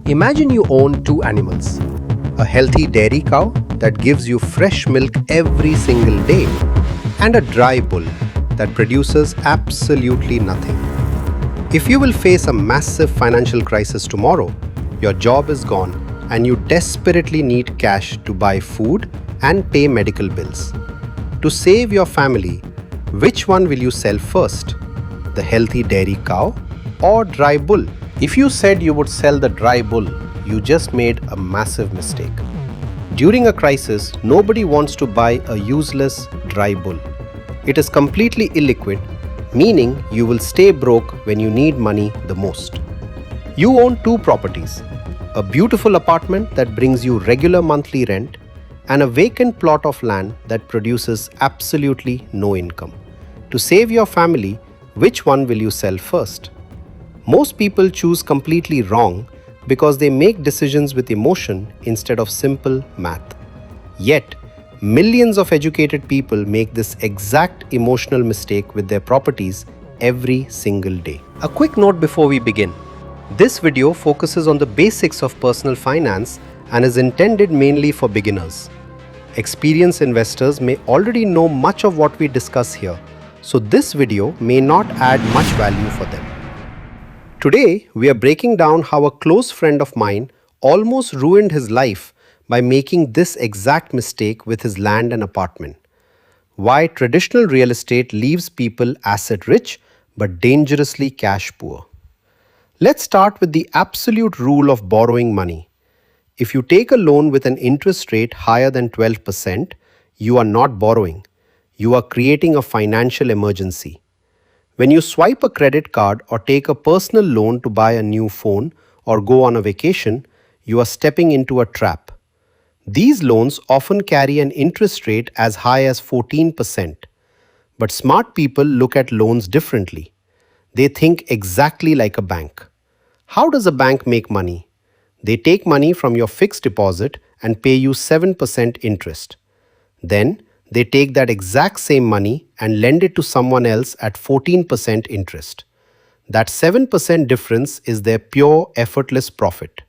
Imagine you own two animals, a healthy dairy cow that gives you fresh milk every single day, and a dry bull that produces absolutely nothing. If you will face a massive financial crisis tomorrow, your job is gone and you desperately need cash to buy food and pay medical bills. To save your family, which one will you sell first? The healthy dairy cow or dry bull? If you said you would sell the dry bull, you just made a massive mistake. During a crisis, nobody wants to buy a useless dry bull. It is completely illiquid, meaning you will stay broke when you need money the most. You own two properties, a beautiful apartment that brings you regular monthly rent and a vacant plot of land that produces absolutely no income. To save your family, which one will you sell first? Most people choose completely wrong because they make decisions with emotion instead of simple math. Yet, millions of educated people make this exact emotional mistake with their properties every single day. A quick note before we begin. This video focuses on the basics of personal finance and is intended mainly for beginners. Experienced investors may already know much of what we discuss here, so this video may not add much value for them. Today, we are breaking down how a close friend of mine almost ruined his life by making this exact mistake with his land and apartment. Why traditional real estate leaves people asset rich but dangerously cash poor. Let's start with the absolute rule of borrowing money. If you take a loan with an interest rate higher than 12%, you are not borrowing. You are creating a financial emergency. When you swipe a credit card or take a personal loan to buy a new phone or go on a vacation, you are stepping into a trap. These loans often carry an interest rate as high as 14%. But smart people look at loans differently. They think exactly like a bank. How does a bank make money? They take money from your fixed deposit and pay you 7% interest. Then, they take that exact same money and lend it to someone else at 14% interest. That 7% difference is their pure, effortless profit.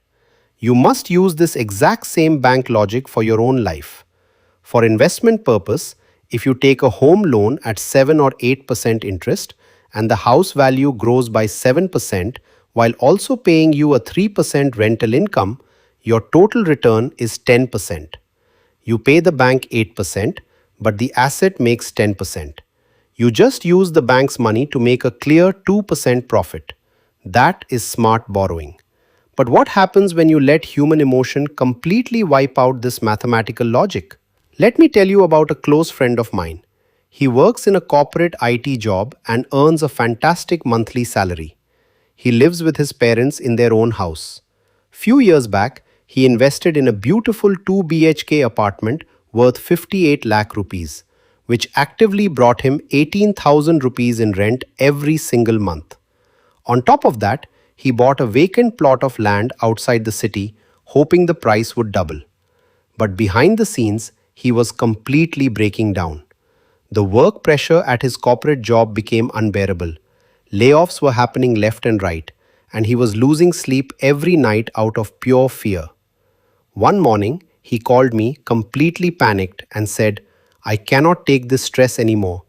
You must use this exact same bank logic for your own life. For investment purpose, if you take a home loan at 7 or 8% interest and the house value grows by 7% while also paying you a 3% rental income, your total return is 10%. You pay the bank 8%, but the asset makes 10%. You just use the bank's money to make a clear 2% profit. That is smart borrowing. But what happens when you let human emotion completely wipe out this mathematical logic? Let me tell you about a close friend of mine. He works in a corporate IT job and earns a fantastic monthly salary. He lives with his parents in their own house. Few years back, he invested in a beautiful 2 BHK apartment worth 58 lakh rupees, which actively brought him 18,000 rupees in rent every single month. On top of that, he bought a vacant plot of land outside the city, hoping the price would double. But behind the scenes, he was completely breaking down. The work pressure at his corporate job became unbearable. Layoffs were happening left and right, and he was losing sleep every night out of pure fear. One morning, he called me completely panicked and said, "I cannot take this stress anymore.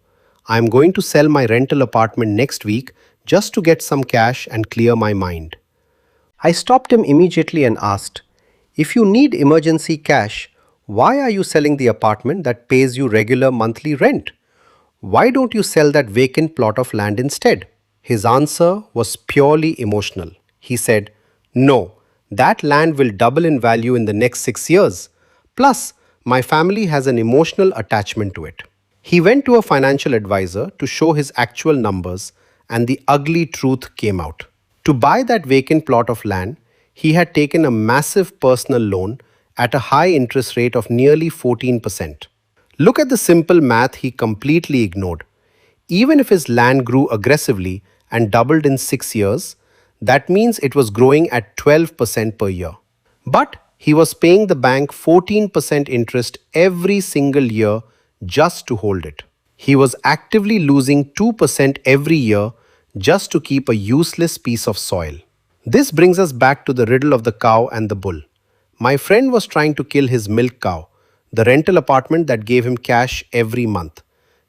I am going to sell my rental apartment next week just to get some cash and clear my mind." I stopped him immediately and asked, "If you need emergency cash, why are you selling the apartment that pays you regular monthly rent? Why don't you sell that vacant plot of land instead?" His answer was purely emotional. He said, "No, that land will double in value in the next 6 years. Plus, my family has an emotional attachment to it." He went to a financial advisor to show his actual numbers, and the ugly truth came out. To buy that vacant plot of land, he had taken a massive personal loan at a high interest rate of nearly 14%. Look at the simple math he completely ignored. Even if his land grew aggressively and doubled in 6 years, that means it was growing at 12% per year. But he was paying the bank 14% interest every single year just to hold it. He was actively losing 2% every year just to keep a useless piece of soil. This brings us back to the riddle of the cow and the bull. My friend was trying to kill his milk cow, the rental apartment that gave him cash every month,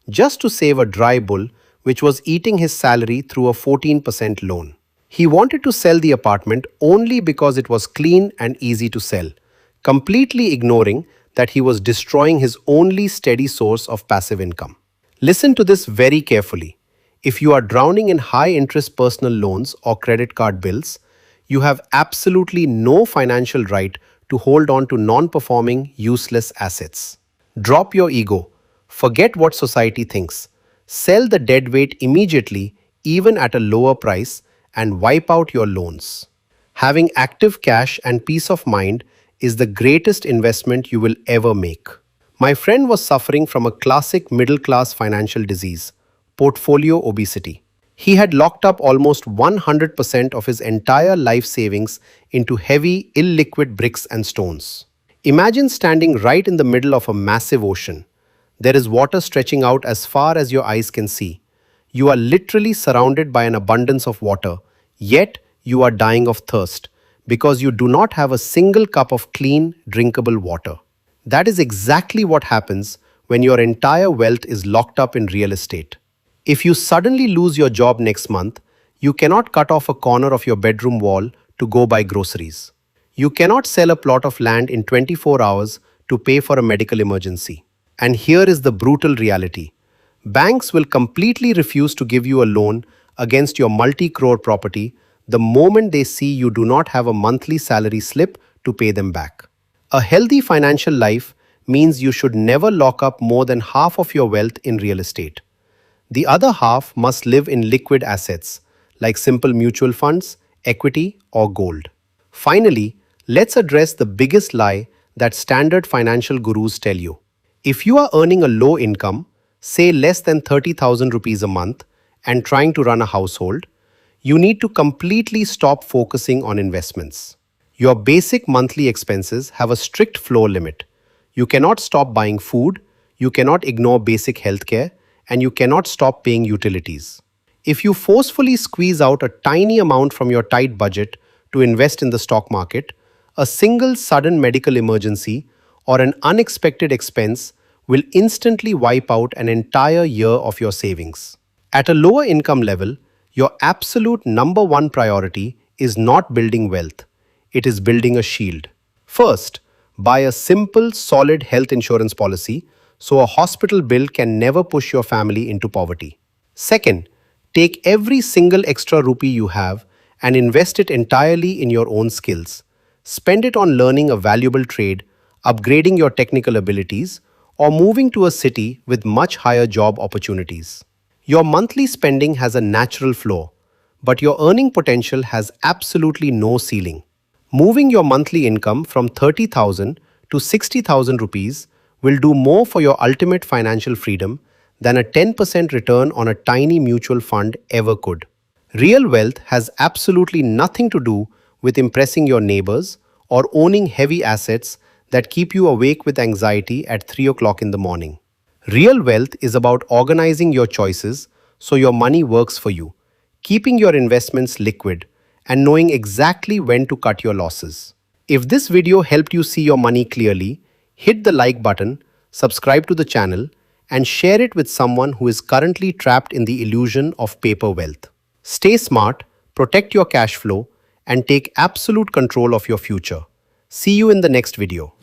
just to save a dry bull which was eating his salary through a 14% loan. He wanted to sell the apartment only because it was clean and easy to sell, completely ignoring that he was destroying his only steady source of passive income. Listen to this very carefully. If you are drowning in high interest personal loans or credit card bills, you have absolutely no financial right to hold on to non performing, useless assets. Drop your ego. Forget what society thinks. Sell the deadweight immediately, even at a lower price, and wipe out your loans. Having active cash and peace of mind is the greatest investment you will ever make. My friend was suffering from a classic middle class financial disease, portfolio obesity. He had locked up almost 100% of his entire life savings into heavy, illiquid bricks and stones. Imagine standing right in the middle of a massive ocean. There is water stretching out as far as your eyes can see. You are literally surrounded by an abundance of water, yet you are dying of thirst because you do not have a single cup of clean, drinkable water. That is exactly what happens when your entire wealth is locked up in real estate. If you suddenly lose your job next month, you cannot cut off a corner of your bedroom wall to go buy groceries. You cannot sell a plot of land in 24 hours to pay for a medical emergency. And here is the brutal reality. Banks will completely refuse to give you a loan against your multi-crore property the moment they see you do not have a monthly salary slip to pay them back. A healthy financial life means you should never lock up more than half of your wealth in real estate. The other half must live in liquid assets like simple mutual funds, equity, or gold. Finally, let's address the biggest lie that standard financial gurus tell you. If you are earning a low income, say less than 30,000 rupees a month, and trying to run a household, you need to completely stop focusing on investments. Your basic monthly expenses have a strict floor limit. You cannot stop buying food, you cannot ignore basic healthcare, and you cannot stop paying utilities. If you forcefully squeeze out a tiny amount from your tight budget to invest in the stock market, a single sudden medical emergency or an unexpected expense will instantly wipe out an entire year of your savings. At a lower income level, your absolute number one priority is not building wealth, it is building a shield. First, buy a simple, solid health insurance policy so a hospital bill can never push your family into poverty. Second, take every single extra rupee you have and invest it entirely in your own skills. Spend it on learning a valuable trade, upgrading your technical abilities, or moving to a city with much higher job opportunities. Your monthly spending has a natural floor, but your earning potential has absolutely no ceiling. Moving your monthly income from 30,000 to 60,000 rupees will do more for your ultimate financial freedom than a 10% return on a tiny mutual fund ever could. Real wealth has absolutely nothing to do with impressing your neighbors or owning heavy assets that keep you awake with anxiety at 3 o'clock in the morning. Real wealth is about organizing your choices so your money works for you, keeping your investments liquid, and knowing exactly when to cut your losses. If this video helped you see your money clearly, hit the like button, subscribe to the channel, and share it with someone who is currently trapped in the illusion of paper wealth. Stay smart, protect your cash flow, and take absolute control of your future. See you in the next video.